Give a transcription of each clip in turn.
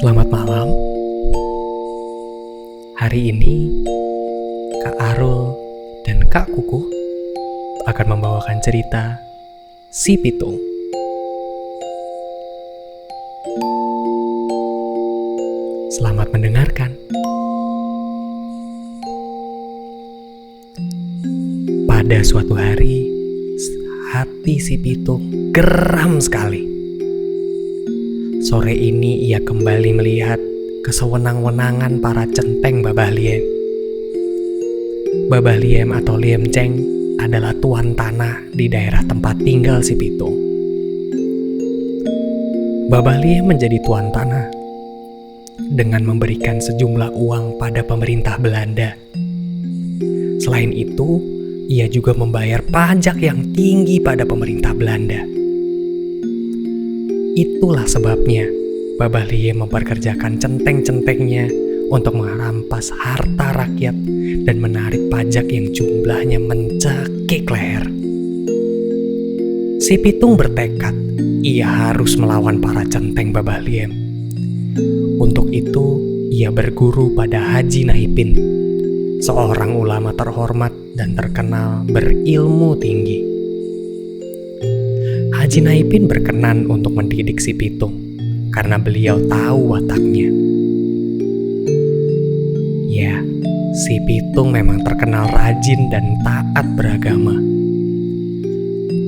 Selamat malam. Hari ini Kak Arul dan Kak Kuku akan membawakan cerita Si Pitung. Selamat mendengarkan. Pada suatu hari, hati si Pitung geram sekali. Sore ini ia kembali melihat kesewenang-wenangan para centeng Babah Liem. Babah Liem atau Liem Cheng adalah tuan tanah di daerah tempat tinggal si Pitung. Babah Liem menjadi tuan tanah dengan memberikan sejumlah uang pada pemerintah Belanda. Selain itu, ia juga membayar pajak yang tinggi pada pemerintah Belanda. Itulah sebabnya Babah Liem memperkerjakan centeng-centengnya untuk merampas harta rakyat dan menarik pajak yang jumlahnya mencekik leher. Si Pitung bertekad ia harus melawan para centeng Babah Liem. Untuk itu, ia berguru pada Haji Naipin, seorang ulama terhormat dan terkenal berilmu tinggi. Haji Naipin berkenan untuk mendidik si Pitung karena beliau tahu wataknya. Ya, si Pitung memang terkenal rajin dan taat beragama.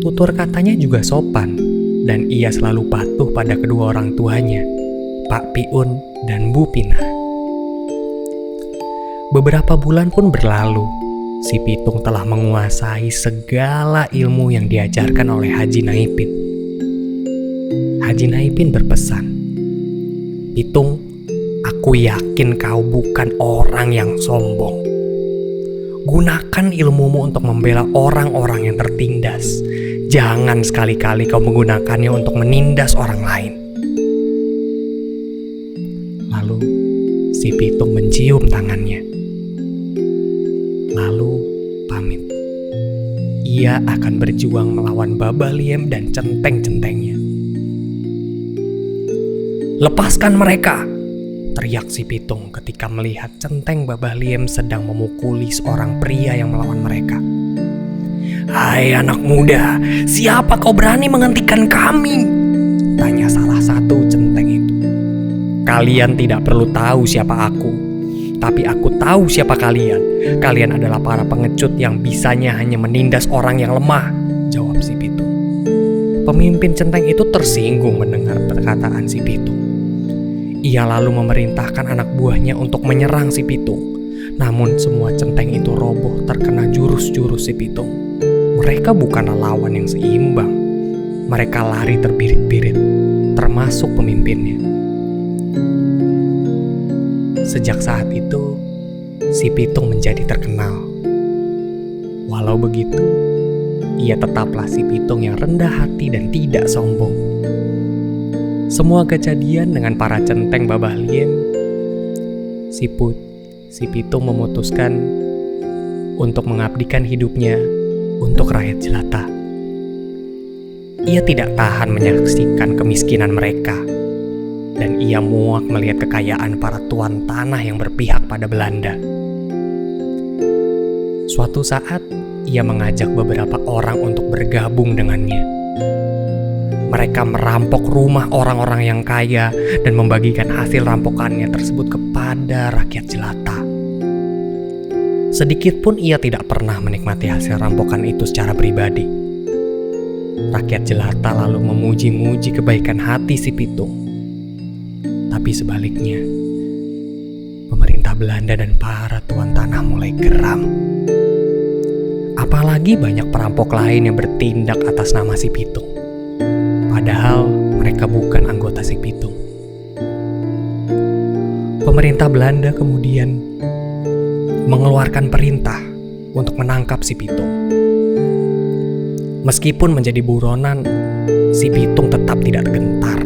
Tutur katanya juga sopan dan ia selalu patuh pada kedua orang tuanya, Pak Piun dan Bu Pina. Beberapa bulan pun berlalu. Si Pitung telah menguasai segala ilmu yang diajarkan oleh Haji Naipin. Haji Naipin berpesan, "Pitung, aku yakin kau bukan orang yang sombong. Gunakan ilmumu untuk membela orang-orang yang tertindas. Jangan sekali-kali kau menggunakannya untuk menindas orang lain." Lalu, si Pitung mencium tangannya. Lalu pamit. Ia akan berjuang melawan Babah Liem dan centeng-centengnya. "Lepaskan mereka!" teriak si Pitung ketika melihat centeng Babah Liem sedang memukuli seorang pria yang melawan mereka. "Hai anak muda, siapa kau berani menghentikan kami?" tanya salah satu centeng itu. "Kalian tidak perlu tahu siapa aku. Tapi aku tahu siapa kalian. Kalian adalah para pengecut yang bisanya hanya menindas orang yang lemah," jawab si Pitung. Pemimpin centeng itu tersinggung mendengar perkataan si Pitung. Ia lalu memerintahkan anak buahnya untuk menyerang si Pitung. Namun semua centeng itu roboh terkena jurus-jurus si Pitung. Mereka bukanlah lawan yang seimbang. Mereka lari terbirit-birit, termasuk pemimpinnya. Sejak saat itu, si Pitung menjadi terkenal. Walau begitu, ia tetaplah si Pitung yang rendah hati dan tidak sombong. Semua kejadian dengan para centeng Babah Liem, si Pitung memutuskan untuk mengabdikan hidupnya untuk rakyat jelata. Ia tidak tahan menyaksikan kemiskinan mereka. Dan ia muak melihat kekayaan para tuan tanah yang berpihak pada Belanda. Suatu saat, ia mengajak beberapa orang untuk bergabung dengannya. Mereka merampok rumah orang-orang yang kaya dan membagikan hasil rampokannya tersebut kepada rakyat jelata. Sedikit pun ia tidak pernah menikmati hasil rampokan itu secara pribadi. Rakyat jelata lalu memuji-muji kebaikan hati si Pitung. Tapi sebaliknya, pemerintah Belanda dan para tuan tanah mulai geram. Apalagi banyak perampok lain yang bertindak atas nama si Pitung. Padahal mereka bukan anggota si Pitung. Pemerintah Belanda kemudian mengeluarkan perintah untuk menangkap si Pitung. Meskipun menjadi buronan, si Pitung tetap tidak gentar.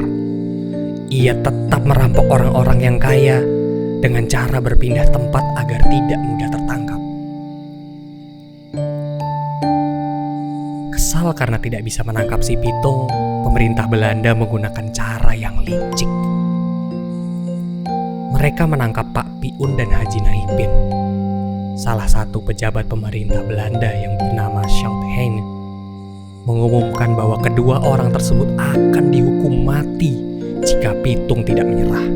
Ia tetap merampok orang-orang yang kaya dengan cara berpindah tempat agar tidak mudah tertangkap. Kesal karena tidak bisa menangkap si Pitung, pemerintah Belanda menggunakan cara yang licik. mereka menangkap Pak Piun dan Haji Naipin, salah satu pejabat pemerintah Belanda yang bernama Schouthien, mengumumkan bahwa kedua orang tersebut akan dihukum mati jika Pitung tidak menyerah.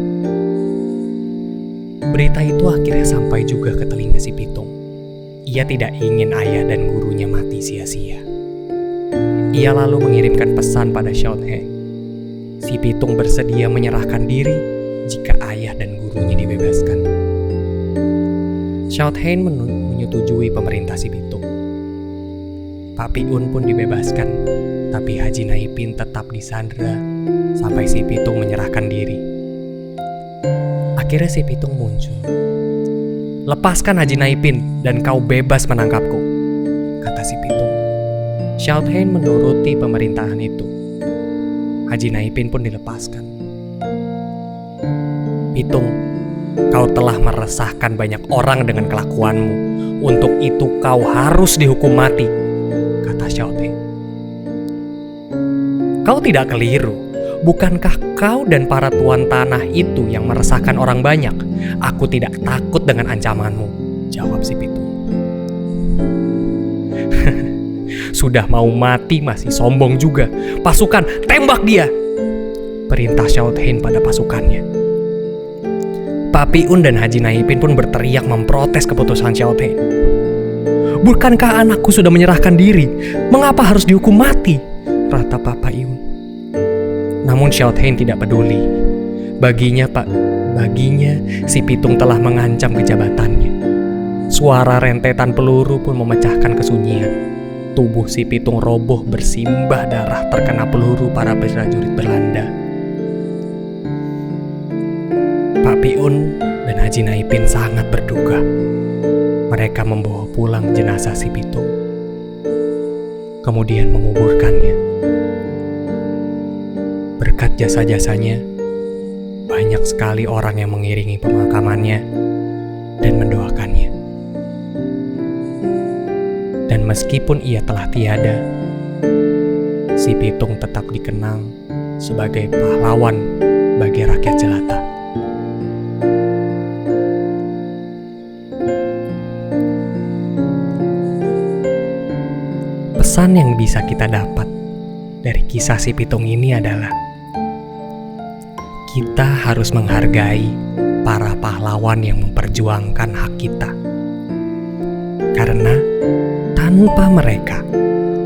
Berita itu akhirnya sampai juga ke telinga si Pitung. Ia tidak ingin ayah dan gurunya mati sia-sia. Ia lalu mengirimkan pesan pada Schouthien. Si Pitung bersedia menyerahkan diri jika ayah dan gurunya dibebaskan. Schouthien menyetujui pemerintah si Pitung. Pak Piun pun dibebaskan, tapi Haji Naipin tetap disandra sampai si Pitung menyerahkan diri. Akhirnya si Pitung muncul. "Lepaskan Haji Naipin dan kau bebas menangkapku," kata si Pitung. Schouthien menuruti pemerintahan itu. Haji Naipin pun dilepaskan. "Pitung, kau telah meresahkan banyak orang dengan kelakuanmu. Untuk itu kau harus dihukum mati," kata Schouthien. "Kau tidak keliru. Bukankah kau dan para tuan tanah itu yang meresahkan orang banyak? Aku tidak takut dengan ancamanmu," jawab si Pitung. "Sudah mau mati masih sombong juga. Pasukan, tembak dia!" perintah Schouthien pada pasukannya. Pak Piun dan Haji Naipin pun berteriak memprotes keputusan Schouthien. "Bukankah anakku sudah menyerahkan diri? Mengapa harus dihukum mati?" ratap Pak Piun. Namun Schouthien tidak peduli. Baginya si Pitung telah mengancam kejabatannya. Suara rentetan peluru pun memecahkan kesunyian. Tubuh si Pitung roboh bersimbah darah terkena peluru para prajurit Belanda. Pak Piun dan Haji Naipin sangat berduka. Mereka membawa pulang jenazah si Pitung, kemudian menguburkannya. Berkat jasa-jasanya, banyak sekali orang yang mengiringi pemakamannya dan mendoakannya. Dan meskipun ia telah tiada, si Pitung tetap dikenang sebagai pahlawan bagi rakyat jelata. Pesan yang bisa kita dapat dari kisah si Pitung ini adalah kita harus menghargai para pahlawan yang memperjuangkan hak kita. Karena tanpa mereka,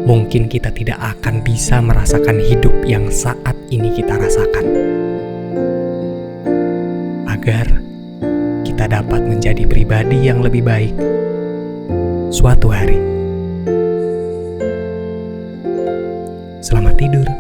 mungkin kita tidak akan bisa merasakan hidup yang saat ini kita rasakan. Agar kita dapat menjadi pribadi yang lebih baik suatu hari. Selamat tidur.